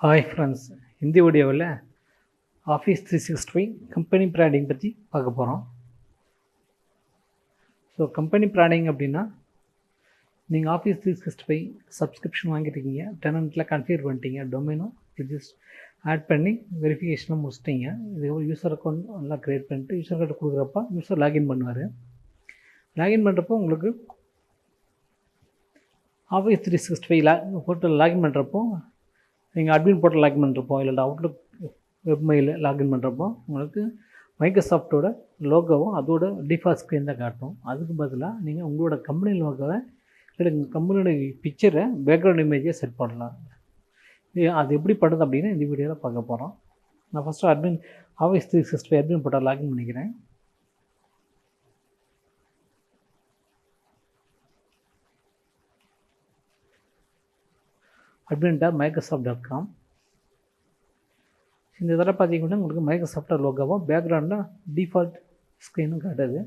Hi friends, இந்த வீடியோவில் office 365 company branding பற்றி பார்க்க போகிறோம். ஸோ கம்பெனி பிராண்டிங் அப்படின்னா நீங்கள் ஆஃபீஸ் 365 சப்ஸ்கிரிப்ஷன் வாங்கியிருக்கீங்க, டெனண்ட்டில் கன்ஃபிகர் பண்ணிட்டீங்க, டொமைனும் ரிஜிஸ்ட் ஆட் பண்ணி வெரிஃபிகேஷனும் முடிச்சிட்டிங்க. இது யூஸர் அக்கௌண்ட் நல்லா க்ரியேட் பண்ணிட்டு யூஸர் அக்கௌண்ட் கொடுக்குறப்ப யூஸர் லாகின் பண்ணுவார். லாகின் பண்ணுறப்போ உங்களுக்கு ஆஃபீஸ் 365 போர்ட்டல் லாகின் பண்ணுறப்போ நீங்கள் அட்மின் போர்ட்டல் லாகின் பண்ணுறப்போ இல்லை அவுட்லுக் வெப்மெயில் லாகின் பண்ணுறப்போ உங்களுக்கு மைக்ரோசாஃப்ட்டோட லோகோவும் அதோட டிஃபால்ட் ஸ்க்ரீன் தான் காட்டும். அதுக்கு பதிலாக நீங்கள் உங்களோட கம்பெனி லோகோவை இல்லை உங்கள் கம்பெனியோட பிக்சரை பேக்ரவுண்ட் இமேஜை செட் பண்ணலாம். அது எப்படி பண்ணுறது அப்படின்னு இந்த வீடியோவில் பார்க்க போகிறோம். நான் first office 365 admin portal login பண்ணிக்கிறேன். admin.microsoft.com. இந்த இதில் பார்த்தீங்கன்னா உங்களுக்கு மைக்ரோசாஃப்ட் லோகோவும் பேக்ரவுண்டில் டிஃபால்ட் ஸ்க்ரீனும் காட்டுது.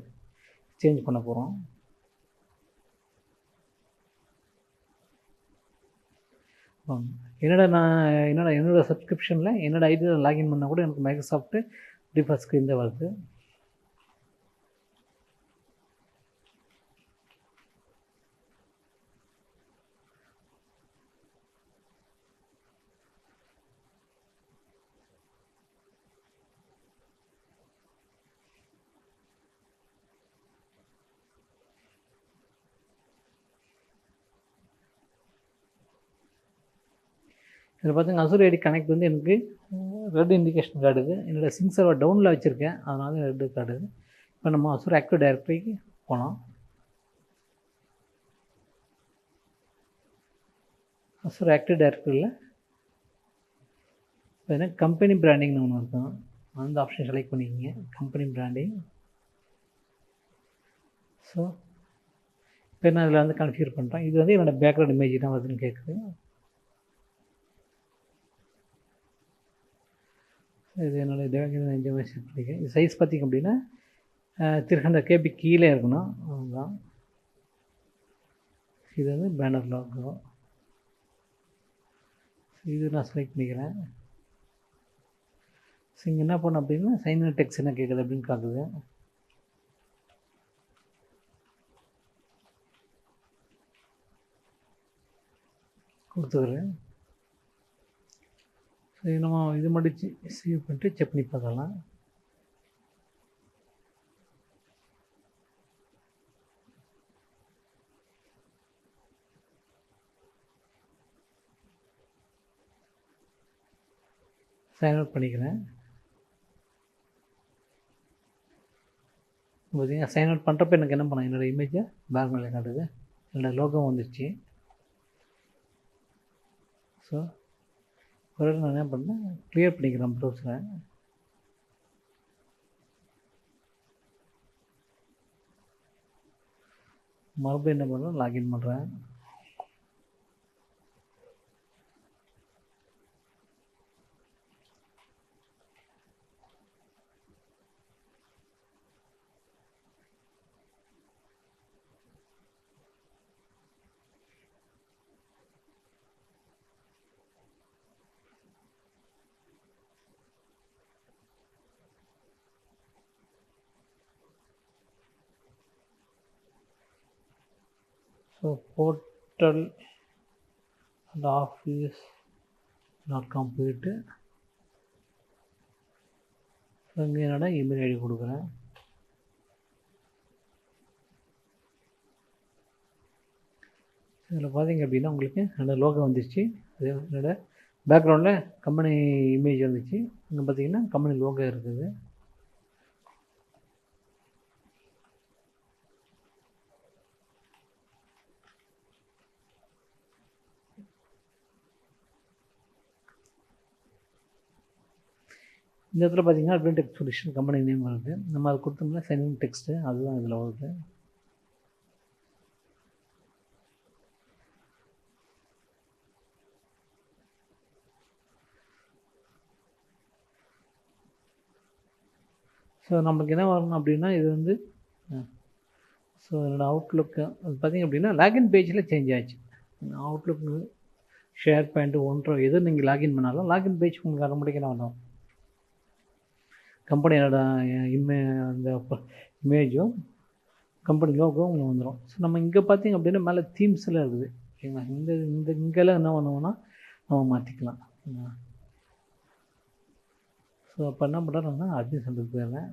சேஞ்ச் பண்ண போகிறோம். என்னோட சப்ஸ்கிரிப்ஷனில் என்னோடய ஐடியில் லாகின் பண்ணால் கூட எனக்கு மைக்ரோசாஃப்ட்டு டிஃபால்ட் ஸ்க்ரீன் தான் வருது. இதில் பார்த்தீங்கன்னா அசூர் ஐடி கனெக்ட் வந்து எனக்கு ரெட் இண்டிகேஷன் காட்டுது. என்னோடய சிங்க் சர்வர் டவுனில் வச்சுருக்கேன், அதனால ரெட்டு காட்டுது. இப்போ நம்ம அசூர் ஆக்டிவ் டைரக்டரிக்கு போகலாம். அசூர் ஆக்டிவ் டைரக்டரியில் பார்த்தீங்கன்னா கம்பெனி பிராண்டிங்னு ஒன்று இருக்கும். அந்த ஆப்ஷன் செலக்ட் பண்ணிக்கிங்க, கம்பெனி பிராண்டிங். ஸோ இப்போ நான் அதில் வந்து கன்ஃபிகர் பண்ணுறேன். இது வந்து என்னோடய பேக்ரவுண்ட் இமேஜ் தான் வருதுன்னு கேட்குது. இது என்னோடய தேவகிரி இமேஜ் செட் பண்ணிக்கிறேன். இது சைஸ் பார்த்திங்க அப்படின்னா 300 KB கீழே இருக்கணும். அதுதான் இது வந்து பேனர் லோகோ. இது நான் செலக்ட் பண்ணிக்கிறேன். ஸோ இங்கே என்ன பண்ணோம் அப்படின்னா சைன் டெக்ஸ்ட் என்ன கேட்குது அப்படின்னு காட்டுது. கொடுத்துக்கிறேன். ஸோ நம்ம இது முடிச்சு சேவ் பண்ணிட்டு செக் பண்ணி பார்க்கலாம். சைன் அவுட் பண்ணிக்கிறேன். பார்த்தீங்கன்னா சைன் அவுட் பண்ணுறப்ப எனக்கு என்ன பண்ணேன், என்னோடய இமேஜை பேக்ரவுண்டில் காட்டுது, என்னோடய லோகோ வந்துடுச்சு. ஸோ ஒரு நான் என்ன பண்ணேன், க்ளியர் பண்ணிக்கிறேன் ப்ரௌசரை. மறுபடியும் என்ன பண்ணுறேன், லாகின் பண்ணுறேன். ஸோ போர்ட்டல் அண்ட் ஆஃபீஸ்.com போயிட்டு இங்கே என்னோட இமெயில் ஐடி கொடுக்குறேன். இதில் பார்த்தீங்க அப்படின்னா உங்களுக்கு என்னோடய லோகோ வந்துச்சு. அது என்னோடய பேக்ரவுண்டில் கம்பெனி இமேஜ் வந்துச்சு. இங்கே பார்த்தீங்கன்னா கம்பெனி லோகோ இருக்குது. இந்த இடத்துல பார்த்தீங்கன்னா admin text solution company name வருது. நம்ம அதை கொடுத்தோம்னா சைனிங் டெக்ஸ்ட்டு அதுதான் இதில் வருது. ஸோ நமக்கு என்ன வரணும் அப்படின்னா இது வந்து ஸோ என்னோடய அவுட்லுக்கு அது பார்த்திங்க அப்படின்னா லாகின் பேஜில் சேஞ்ச் ஆச்சு. அவுட்லுக் ஷேர் பாயிண்ட்டு ஒன்றோ எது நீங்கள் லாகின் பண்ணாலும் லாகின் பேஜ் உங்களுக்கு ஆட்டோமேட்டிக்காக என்ன பண்ணும், கம்பெனியோட அந்த இமேஜும் கம்பெனி லோகோவும் உங்களுக்கு வந்துடும். ஸோ நம்ம இங்கே பார்த்திங்க அப்படின்னா மேலே தீம்ஸ் எல்லாம் இருக்குது ஓகேங்களா. இங்கெல்லாம் என்ன பண்ணுவோம்னா நம்ம மாற்றிக்கலாம். ஸோ அப்போ என்ன பண்ணுறோம்னா அட்மின் சென்டருக்கு போயிடுறேன்.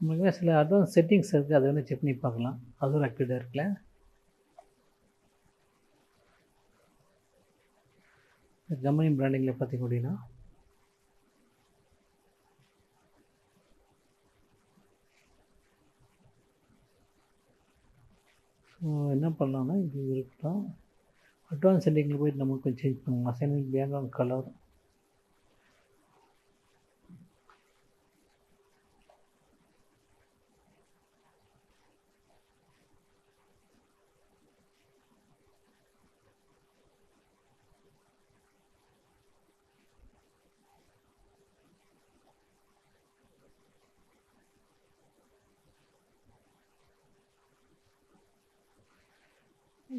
உங்களுக்கு சில அட்வான்ஸ் செட்டிங்ஸ் இருக்குது, அதை வந்து செக் பண்ணி பார்க்கலாம். அது ஒரு ஆக்டிவிட்டியாக இருக்குல்ல. கம்பெனி பிராண்டிங்கில் பார்த்திங்க அப்படின்னா ஸோ என்ன பண்ணலாம்னா இது இருக்கட்டும். அட்வான்ஸ் செட்டிங்கில் போய்ட்டு நமக்கு கொஞ்சம் சேஞ்ச் பண்ணுவோம். அசைன்மெண்ட் பேக்ரவுண்ட் கலர்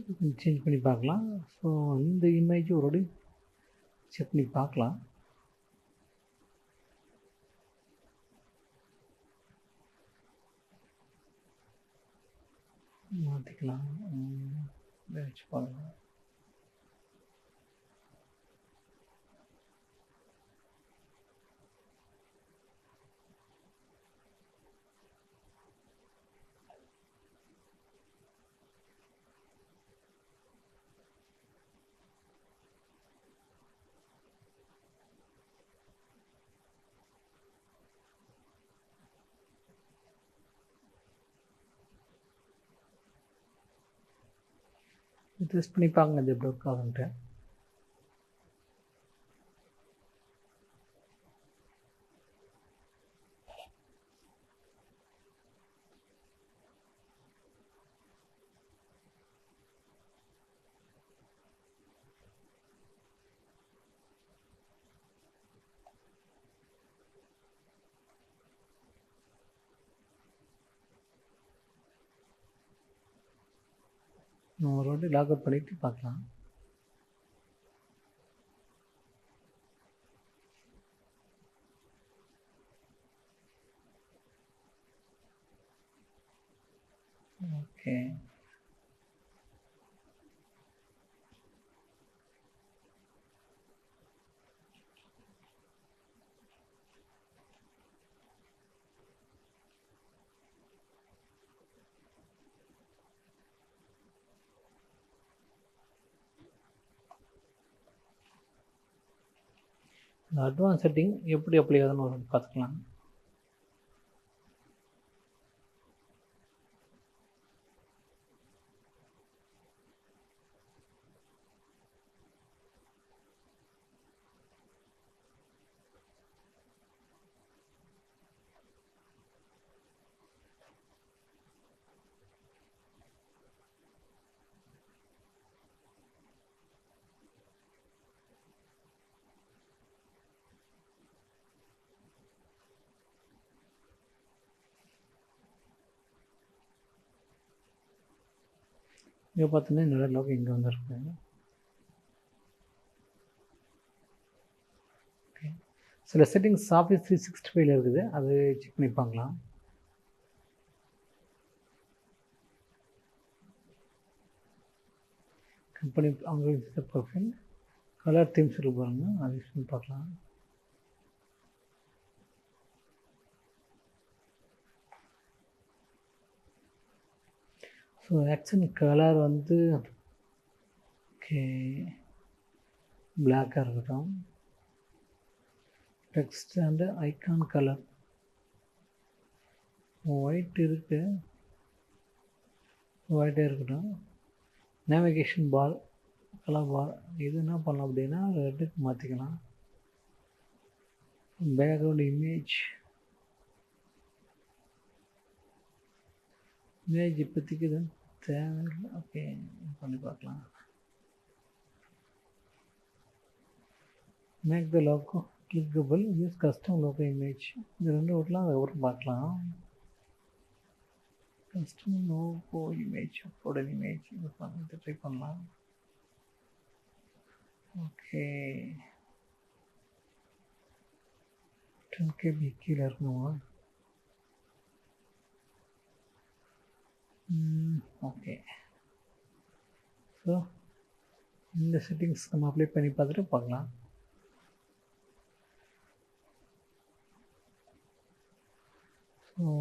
கொஞ்சம் சேஞ்ச் பண்ணி பார்க்கலாம். ஸோ இந்த இமேஜ் ஒரு செக் பண்ணி பார்க்கலாம். மாற்றிக்கலாம், வச்சு பார்க்கலாம். டெஸ்ட் பண்ணி பார்க்குங்க இது எப்படி ஒர்க் ஆகுன்ட்டு. ஒரு வாட்டி லாக் அவுட் பண்ணிவிட்டு பார்க்கலாம். ஓகே, இந்த அட்வான்ஸ் செட்டிங் எப்படி அப்ளை ஆகுதுன்னு ஒரு பார்த்துக்கலாம். இங்கே பார்த்தோன்னா என்னோட லோகோ இங்கே வந்துருக்கு. ஓகே, சில செட்டிங்ஸ் ஆஃபீஸ் 365 இருக்குது, அது செக் பண்ணி பார்க்கலாம். கம்பெனி அவங்க ப்ரொஃபைல் கலர் தீம்ஸ் இருக்கு பாருங்கள், அது யூஸ் பண்ணி பார்க்கலாம். ஸோ ஆக்ஷன் கலர் வந்து ஓகே பிளாக்காக இருக்கட்டும். Text and icon colour white இருக்குது, ஒயிட்டே இருக்கட்டும். நேவிகேஷன் பார் கலர் பார் இது என்ன பண்ணலாம் அப்படின்னா ரெட்டுக்கு மாற்றிக்கலாம். பேக்ரவுண்ட் இமேஜ் இப்போதைக்கு இது தேவையில்லை. ஓகே, பண்ணி பார்க்கலாம். Make the logo clickable use custom logo image இது ரெண்டு விடலாம் அதுக்கப்புறம் பார்க்கலாம். Custom logo image upload image இது ட்ரை பண்ணலாம். ஓகே 10 KB கீழே இருக்கணுமா? ஓகே ஸோ இந்த செட்டிங்ஸ் நம்ம அப்ளை பண்ணி பார்த்துட்டு பார்க்கலாம். ஸோ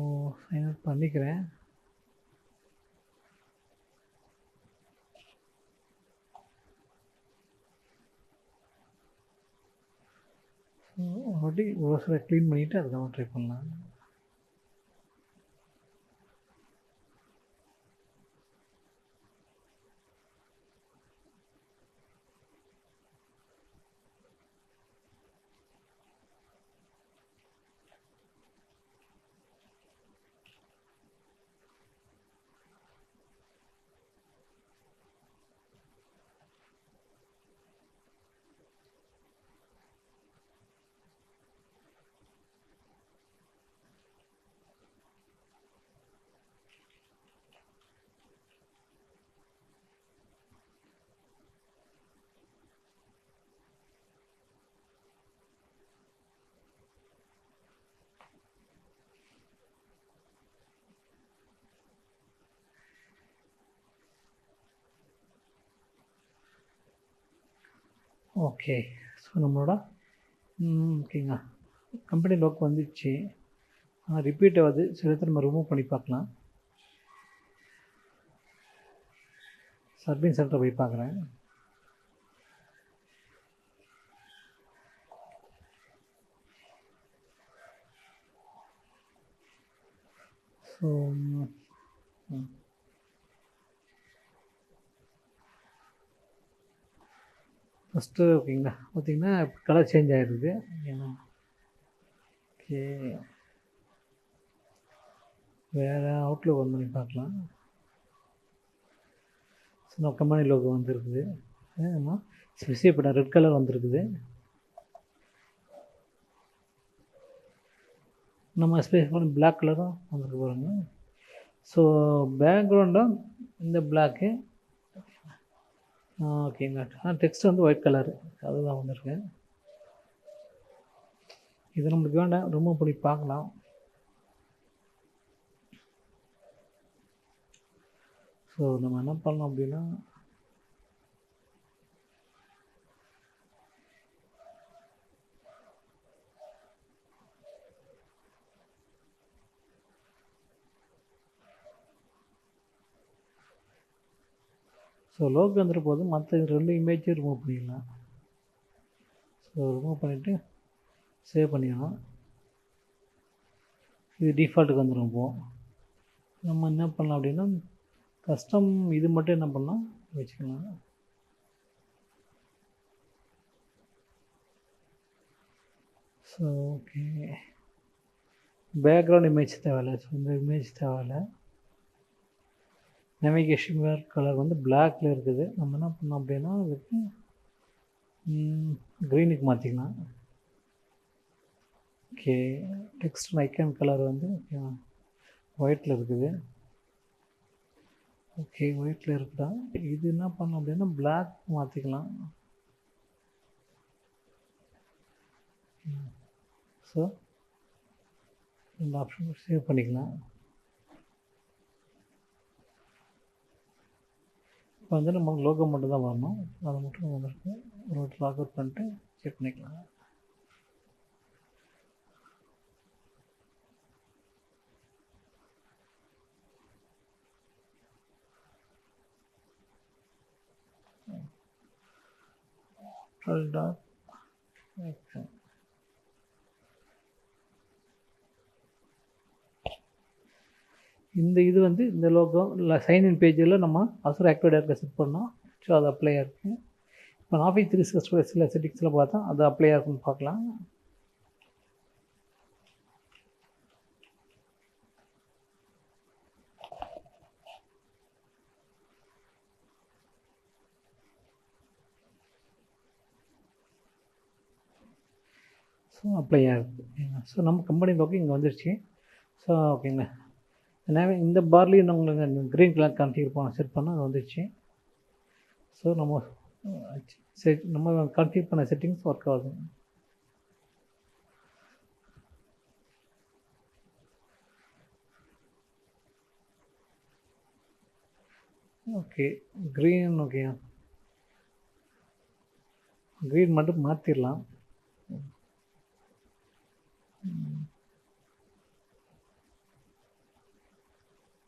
சைன் அப் பண்ணிக்கிறேன். ஸோ ஆல்ரெடி ப்ரௌசரை க்ளீன் பண்ணிவிட்டு அதுக்கப்புறம் ட்ரை பண்ணலாம். ஓகே ஸோ நம்மளோட ஓகேங்க கம்பெனி லோக் வந்துடுச்சு. ரிப்பீட் ஆகுது, சில இடத்துல நம்ம ரிமூவ் பண்ணி பார்க்கலாம். சர்வீஸ் சென்டர் போய் பார்க்குறேன். ஸோ ஃபஸ்ட்டு ஓகேங்களா பார்த்திங்கன்னா கலர் சேஞ்ச் ஆகிடுது. ஓகே வேறு அவுட்லுக் ஒன் பண்ணி பார்க்கலாம். ஸோ நம்ம கம்பெனி லோகோ வந்துருக்குது. நம்ம ஸ்பெசிஃபை பண்ண ரெட் கலர் வந்துருக்குது. நம்ம ஸ்பெசிஃபை பண்ண பிளாக் கலரும் வந்துருக்கு பாருங்க. ஸோ பேக்ரவுண்டும் இந்த பிளாக்கு ஓகேங்க. டெக்ஸ்ட் வந்து ஒயிட் கலரு அதுதான் வந்துருக்கு. இது நம்மளுக்கு வேண்டாம், ரிமூவ் பண்ணி பார்க்கலாம். ஸோ நம்ம என்ன பண்ணலாம் அப்படின்னா ஸோ லோகோ வந்துட்டு போது மற்ற ரெண்டு இமேஜும் ரிமூவ் பண்ணிடலாம். ஸோ ரிமூவ் பண்ணிவிட்டு சேவ் பண்ணிடலாம். இது டிஃபால்ட்டுக்கு வந்துடும். இப்போது நம்ம என்ன பண்ணலாம் அப்படின்னா கஸ்டம் இது மட்டும் என்ன பண்ணலாம் வச்சுக்கலாம். ஸோ ஓகே பேக்ரவுண்ட் இமேஜ் தேவையில்லை. ஸோ இந்த இமேஜ் தேவையில்லை. நேவிகேஷன் வேர் கலர் வந்து பிளாக்ல இருக்குது. நம்ம என்ன பண்ணோம் அப்படின்னா அதுக்கு க்ரீனுக்கு மாற்றிக்கலாம். ஓகே டெக்ஸ்ட் ஐக்கான் கலர் வந்து ஒயிட்டில் இருக்குது. ஓகே ஒயிட்டில் இருக்குதா. இது என்ன பண்ணோம் அப்படின்னா பிளாக் மாற்றிக்கலாம். ஸோ இந்த ஆப்ஷன் சேவ் பண்ணிக்கலாம். இப்போ வந்து நம்ம லோகோ மட்டும் தான் வரணும். அதை மட்டும் வந்துருக்கு. ஒரு லாக் அவுட் பண்ணிட்டு செக் பண்ணிக்கலாம். இந்த இது வந்து இந்த லோகோ இல்லை சைன்இன் பேஜில் நம்ம அசுர ஆக்டிவேட் இருக்க செட் பண்ணோம். ஸோ அது அப்ளை ஆகிருக்கு. இப்போ ஆஃபீஸ் 365 சில செட்டிங்ஸில் பார்த்தா அது அப்ளை ஆகுன்னு பார்க்கலாம். ஸோ அப்ளை ஆகுது. ஸோ நம்ம கம்பெனி லோகோ இங்கே வந்துருச்சு. ஸோ ஓகேங்க. இந்த பார்லேயும் உங்களுக்கு க்ரீன் கலர் கான்ஃபிகர் பண்ண செட் பண்ணால் அது வந்துருச்சு. ஸோ நம்ம கான்ஃபிகர் பண்ண செட்டிங்ஸ் ஒர்க் ஆகுது. ஓகே, க்ரீன் ஓகே, க்ரீன் மட்டும் மாற்றிடலாம்.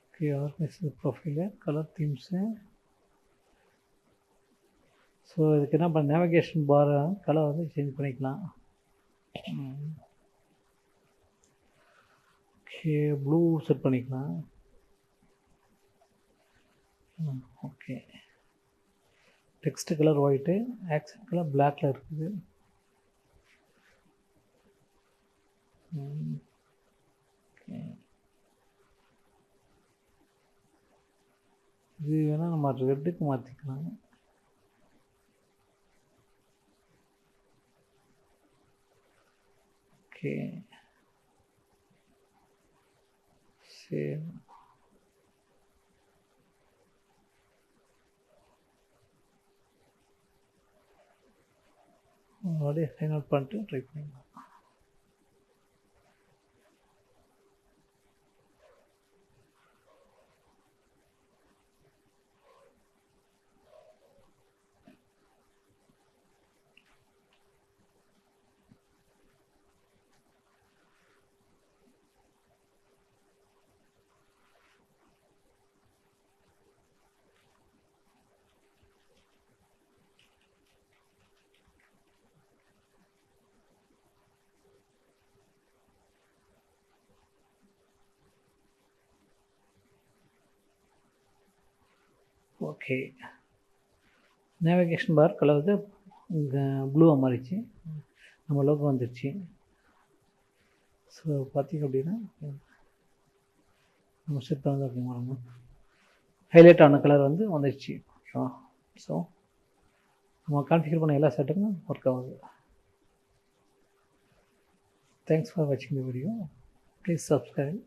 Okay, organise profile colour themes. So இதுக்கு என்ன பண்ண நேவிகேஷன் பார் கலர் வந்து சேஞ்ச் பண்ணிக்கலாம். ஓகே, ப்ளூ செட் பண்ணிக்கலாம். Okay, text colour white, accent colour பிளாக்ல இருக்குது. ஓகே, இது வேணால் நம்ம ரெட்டுக்கு மாற்றிக்கலாம். ஓகே, சரி, அப்படியே சைன் அவுட் பண்ணிட்டு ட்ரை பண்ணிக்கலாம். ஓகே, நேவிகேஷன் பார் கலர் வந்து ப்ளூவாக மாறிச்சு. நம்ம லோகோ வந்துடுச்சு. ஸோ பார்த்திங்க அப்படின்னா நம்ம செட் வந்து அப்படிங்க ஹைலைட் ஆன கலர் வந்து வந்துடுச்சு. ஓகேவா? ஸோ நம்ம கான்ஃபிகர் பண்ண எல்லா செட்டப்பும் ஒர்க் ஆகுது. தேங்க்ஸ் ஃபார் வாட்சிங் தி வீடியோ. Please subscribe.